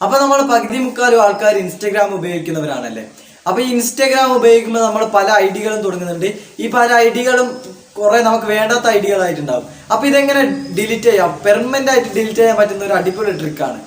അപ്പോൾ നമ്മൾ പകുതി മുക്കാലും ആൾക്കാർ ഇൻസ്റ്റാഗ്രാം ഉപയോഗിക്കുന്നവരാണല്ലേ. അപ്പോൾ ഈ ഇൻസ്റ്റാഗ്രാം ഉപയോഗിക്കുമ്പോൾ നമ്മൾ പല ഐഡികളും തുടങ്ങുന്നുണ്ട്. ഈ പല ഐഡികളും കുറെ നമുക്ക് വേണ്ടാത്ത ഐഡികളായിട്ടുണ്ടാവും. അപ്പോൾ ഇതെങ്ങനെ ഡിലീറ്റ് ചെയ്യാം, പെർമനന്റ് ആയിട്ട് ഡിലീറ്റ് ചെയ്യാൻ പറ്റുന്ന ഒരു അടിപൊളി ട്രിക്കാണ്.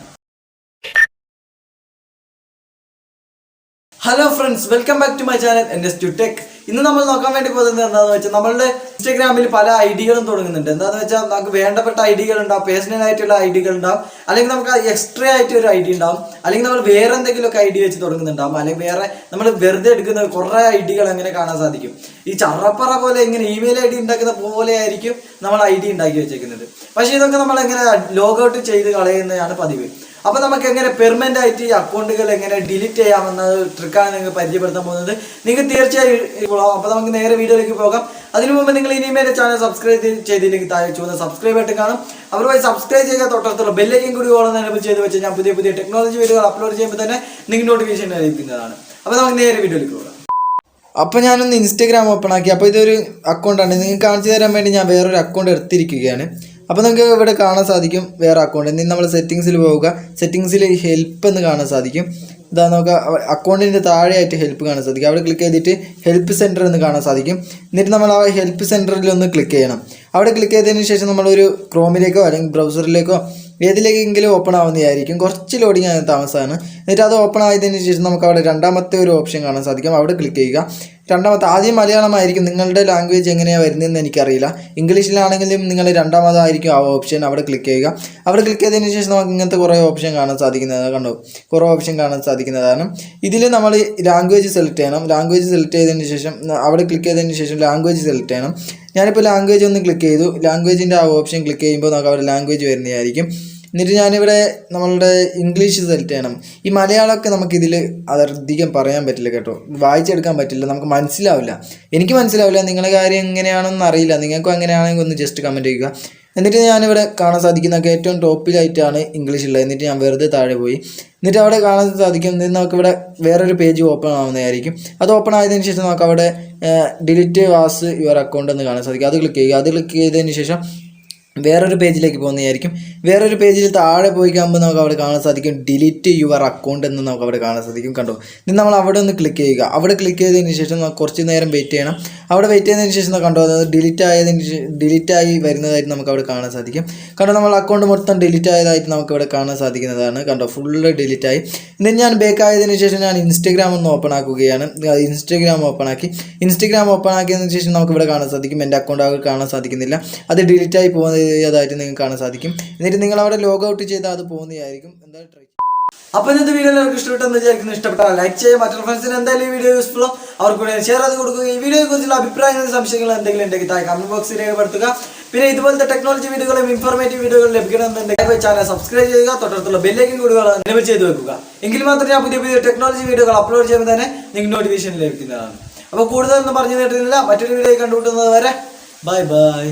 Hello friends, welcome back to my channel NS2 tech. ഇന്ന് നമ്മൾ നോക്കാൻ വേണ്ടി പോകുന്നത് എന്താണെന്ന് വെച്ചാൽ, നമ്മളുടെ ഇൻസ്റ്റാഗ്രാമിൽ പല ഐഡികളും തുടങ്ങുന്നുണ്ട്. എന്താണെന്ന് വെച്ചാൽ നമുക്ക് വേണ്ടപ്പെട്ട ഐഡികൾ ഉണ്ടാവും, പേഴ്സണൽ ആയിട്ടുള്ള ഐഡികൾ ഉണ്ടാവും, അല്ലെങ്കിൽ നമുക്ക് എക്സ്ട്രാ ആയിട്ട് ഒരു ഐഡി ഉണ്ടാവും, അല്ലെങ്കിൽ നമ്മൾ വേറെ എന്തെങ്കിലുമൊക്കെ ഐഡി വെച്ച് തുടങ്ങുന്നുണ്ടാവും, അല്ലെങ്കിൽ വേറെ നമ്മൾ വെറുതെ എടുക്കുന്ന കുറേ ഐഡികൾ അങ്ങനെ കാണാൻ സാധിക്കും. ഈ ചറപ്പറ പോലെ ഇങ്ങനെ ഇമെയിൽ ഐഡി ഉണ്ടാക്കുന്ന പോലെ ആയിരിക്കും നമ്മൾ ഐഡി ഉണ്ടാക്കി വെച്ചേക്കുന്നത്. പക്ഷേ ഇതൊക്കെ നമ്മൾ എങ്ങനെ ലോഗ് ഔട്ട് ചെയ്ത് കളയുന്നതാണ് പതിവ്. അപ്പോൾ നമുക്ക് എങ്ങനെ പെർമനന്റ് ആയിട്ട് ഈ അക്കൗണ്ടുകൾ എങ്ങനെ ഡിലീറ്റ് ചെയ്യാമെന്ന ട്രിക്കാണ് നിങ്ങൾക്ക് പരിചയപ്പെടുത്താൻ പോകുന്നത്. നിങ്ങൾക്ക് തീർച്ചയായും. അപ്പോൾ നമുക്ക് നേരെ വീഡിയോയിലേക്ക് പോകാം. അതിനു മുമ്പ് നിങ്ങൾ ഇനിമേൽ ചാനൽ സബ്സ്ക്രൈബ് ചെയ്തില്ലെങ്കിൽ താഴെ ചുവന്ന സബ്സ്ക്രൈബ് ആയിട്ട് കാണും. അവരുമായി സബ്സ്ക്രൈബ് ചെയ്യുക, തൊട്ടടുത്തുള്ള ബെല്ലൈക്കൻ കൂടി ഓളം എനേബിൾ ചെയ്ത് വെച്ച് ഞാൻ പുതിയ പുതിയ ടെക്നോളജി വീഡിയോകൾ അപ്ലോഡ് ചെയ്യുമ്പോൾ തന്നെ നിങ്ങൾക്ക് നോട്ടിഫിക്കേഷൻ ലഭിക്കുന്നതാണ്. അപ്പോൾ നമുക്ക് നേരെ വീഡിയോയിലേക്ക് പോകാം. അപ്പോൾ ഞാനൊന്ന് ഇൻസ്റ്റാഗ്രാം ഓപ്പൺ ആക്കി. അപ്പോൾ ഇതൊരു അക്കൗണ്ടാണ്, നിങ്ങൾക്ക് കാണിച്ചു തരാൻ വേണ്ടി ഞാൻ വേറൊരു അക്കൗണ്ട് എടുത്തിരിക്കുകയാണ്. അപ്പോൾ നിങ്ങൾക്ക് ഇവിടെ കാണാൻ സാധിക്കും വേറെ അക്കൗണ്ട്. ഇനി നമ്മൾ സെറ്റിങ്സിൽ പോവുക. സെറ്റിങ്സിൽ ഹെൽപ്പ് എന്ന് കാണാൻ സാധിക്കും. ഇതാ നോക്കുക, അക്കൗണ്ടിൻ്റെ താഴെയായിട്ട് ഹെൽപ്പ് കാണാൻ സാധിക്കും. അവിടെ ക്ലിക്ക് ചെയ്തിട്ട് ഹെൽപ്പ് സെൻറ്റർ എന്ന് കാണാൻ സാധിക്കും. എന്നിട്ട് നമ്മൾ ആ ഹെൽപ്പ് സെൻറ്ററിൽ ഒന്ന് ക്ലിക്ക് ചെയ്യണം. അവിടെ ക്ലിക്ക് ചെയ്തതിന് ശേഷം നമ്മളൊരു ക്രോമിലേക്കോ അല്ലെങ്കിൽ ബ്രൗസറിലേക്കോ ഏതിലേക്കെങ്കിലും ഓപ്പൺ ആവുന്നതായിരിക്കും. കുറച്ച് ലോഡിങ് ആകുന്ന താമസമാണ്. എന്നിട്ട് അത് ഓപ്പൺ ആയതിനു ശേഷം നമുക്ക് അവിടെ രണ്ടാമത്തെ ഒരു ഓപ്ഷൻ കാണാൻ സാധിക്കും. അവിടെ ക്ലിക്ക് ചെയ്യുക. രണ്ടാമത്തെ ആദ്യം മലയാളമായിരിക്കും. നിങ്ങളുടെ ലാംഗ്വേജ് എങ്ങനെയാണ് വരുന്നതെന്ന് എനിക്കറിയില്ല. ഇംഗ്ലീഷിലാണെങ്കിലും നിങ്ങൾ രണ്ടാമതായിരിക്കും ആ ഓപ്ഷൻ. അവിടെ ക്ലിക്ക് ചെയ്യുക. അവിടെ ക്ലിക്ക് ചെയ്തതിന് ശേഷം നമുക്ക് ഇങ്ങനത്തെ കുറേ ഓപ്ഷൻ കാണാൻ സാധിക്കുന്നതാണ്. കണ്ടോ, കുറേ ഓപ്ഷൻ കാണാൻ സാധിക്കുന്നതാണ്. ഇതിൽ നമ്മൾ ലാംഗ്വേജ് സെലക്ട് ചെയ്യണം. ലാംഗ്വേജ് സെലക്ട് ചെയ്തതിന് ശേഷം അവിടെ ക്ലിക്ക് ചെയ്തതിന് ശേഷം ലാംഗ്വേജ് സെലക്ട് ചെയ്യണം. ഞാനിപ്പോൾ ലാംഗ്വേജ് ഒന്ന് ക്ലിക്ക് ചെയ്തു. ലാംഗ്വേജിൻ്റെ ആ ഓപ്ഷൻ ക്ലിക്ക് ചെയ്യുമ്പോൾ നമുക്ക് അവിടെ ലാംഗ്വേജ് വരുന്നതായിരിക്കും. എന്നിട്ട് ഞാനിവിടെ നമ്മളുടെ ഇംഗ്ലീഷ് സെലക്ട് ചെയ്യണം. ഈ മലയാളമൊക്കെ നമുക്കിതിൽ അധികം പറയാൻ പറ്റില്ല കേട്ടോ, വായിച്ചെടുക്കാൻ പറ്റില്ല, നമുക്ക് മനസ്സിലാവില്ല. എനിക്ക് മനസ്സിലാവില്ല, നിങ്ങളുടെ കാര്യം എങ്ങനെയാണെന്ന് അറിയില്ല. നിങ്ങൾക്കും അങ്ങനെയാണെങ്കിൽ ഒന്ന് ജസ്റ്റ് കമൻറ്റ് ചെയ്യുക. എന്നിട്ട് ഞാനിവിടെ കാണാൻ സാധിക്കുന്നതൊക്കെ ഏറ്റവും ടോപ്പിലായിട്ടാണ് ഇംഗ്ലീഷുള്ളത്. എന്നിട്ട് ഞാൻ വെറുതെ താഴെ പോയി. എന്നിട്ട് അവിടെ കാണാൻ സാധിക്കും. നമുക്കിവിടെ വേറൊരു പേജ് ഓപ്പൺ ആവുന്നതായിരിക്കും. അത് ഓപ്പൺ ആയതിനു ശേഷം നമുക്ക് അവിടെ ഡിലീറ്റ് വാസ് യുവർ അക്കൗണ്ട് എന്ന് കാണാൻ സാധിക്കും. അത് ക്ലിക്ക് ചെയ്യുക. അത് ക്ലിക്ക് ചെയ്തതിന് ശേഷം വേറൊരു പേജിലേക്ക് പോകുന്നതായിരിക്കും. വേറൊരു പേജിൽ താഴെ പോയി കഴിയുമ്പോൾ നമുക്ക് അവിടെ കാണാൻ സാധിക്കും ഡിലീറ്റ് യുവർ അക്കൗണ്ട് എന്ന് നമുക്ക് അവിടെ കാണാൻ സാധിക്കും. കണ്ടോ, ഇനി നമ്മൾ അവിടെ ഒന്ന് ക്ലിക്ക് ചെയ്യുക. അവിടെ ക്ലിക്ക് ചെയ്തതിന് ശേഷം കുറച്ച് നേരം വെയിറ്റ് ചെയ്യണം. അവിടെ വെയിറ്റ് ചെയ്തതിന് ശേഷം കണ്ടോ, അത് ഡിലീറ്റായി വരുന്നതായിട്ട് നമുക്ക് അവിടെ കാണാൻ സാധിക്കും. കണ്ടോ, നമ്മൾ അക്കൗണ്ട് മൊത്തം ഡിലീറ്റ് ആയതായിട്ട് നമുക്ക് ഇവിടെ കാണാൻ സാധിക്കുന്നതാണ്. കണ്ടോ, ഫുള്ള് ഡിലീറ്റായി. എന്നിട്ട് ഞാൻ ബേക്ക് ആയതിനു ശേഷം ഞാൻ ഇൻസ്റ്റാഗ്രാം ഒന്ന് ഓപ്പൺ ആക്കുകയാണ്. ഇൻസ്റ്റാഗ്രാം ഓപ്പൺ ആക്കിയതിനു ശേഷം നമുക്ക് ഇവിടെ കാണാൻ സാധിക്കും എൻ്റെ അക്കൗണ്ട് അവിടെ കാണാൻ സാധിക്കുന്നില്ല. അത് ഡിലീറ്റായി പോകുന്നത് ായിട്ട് നിങ്ങൾക്ക് കാണാൻ സാധിക്കും. എന്നിട്ട് നിങ്ങൾ അവിടെ ലോഗ് ഔട്ട് ചെയ്താൽ അത് പോകുന്നതായിരിക്കും. എന്തായാലും ട്രൈ. അപ്പോൾ ഇന്നത്തെ വീഡിയോ എല്ലാവർക്കും ഇഷ്ടപ്പെട്ടെന്ന് വിചാരിക്കുന്നു. ഇഷ്ടപ്പെട്ടാൽ ലൈക്ക് ചെയ്യുക. മറ്റുള്ള ഫ്രണ്ട്സിന് എന്തായാലും ഈ വീഡിയോ യൂസ്ഫുള്ളോ അവർക്ക് കൂടെ ഷെയർ ചെയ്ത് കൊടുക്കുക. ഈ വീഡിയോയെ കുറിച്ചുള്ള അഭിപ്രായങ്ങളും സംശയങ്ങളും എന്തെങ്കിലും ഉണ്ടെങ്കിൽ താഴെ കമന്റ് ബോക്സിൽ രേഖപ്പെടുത്തുക. പിന്നെ ഇതുപോലത്തെ ടെക്നോളജി വീഡിയോകളും ഇൻഫോർമേറ്റീവ് വീഡിയോകളും ലഭിക്കണമെന്നുണ്ടെങ്കിൽ ചാനൽ സബ്സ്ക്രൈബ് ചെയ്യുക, തൊട്ടടുത്തുള്ള ബെല്ലൈക്കൻ കൂടി എനേബിൾ ചെയ്ത് വെക്കുക. എങ്കിൽ മാത്രമേ ഞാൻ പുതിയ പുതിയ ടെക്നോളജി വീഡിയോകൾ അപ്ലോഡ് ചെയ്യുമ്പോൾ തന്നെ നിങ്ങൾക്ക് നോട്ടിഫിക്കേഷൻ ലഭിക്കുന്നതാണ്. അപ്പോൾ കൂടുതലൊന്നും പറഞ്ഞു കേട്ടില്ല. മറ്റൊരു വീഡിയോ കണ്ടുമുട്ടുന്നത് വരെ ബൈ ബൈ.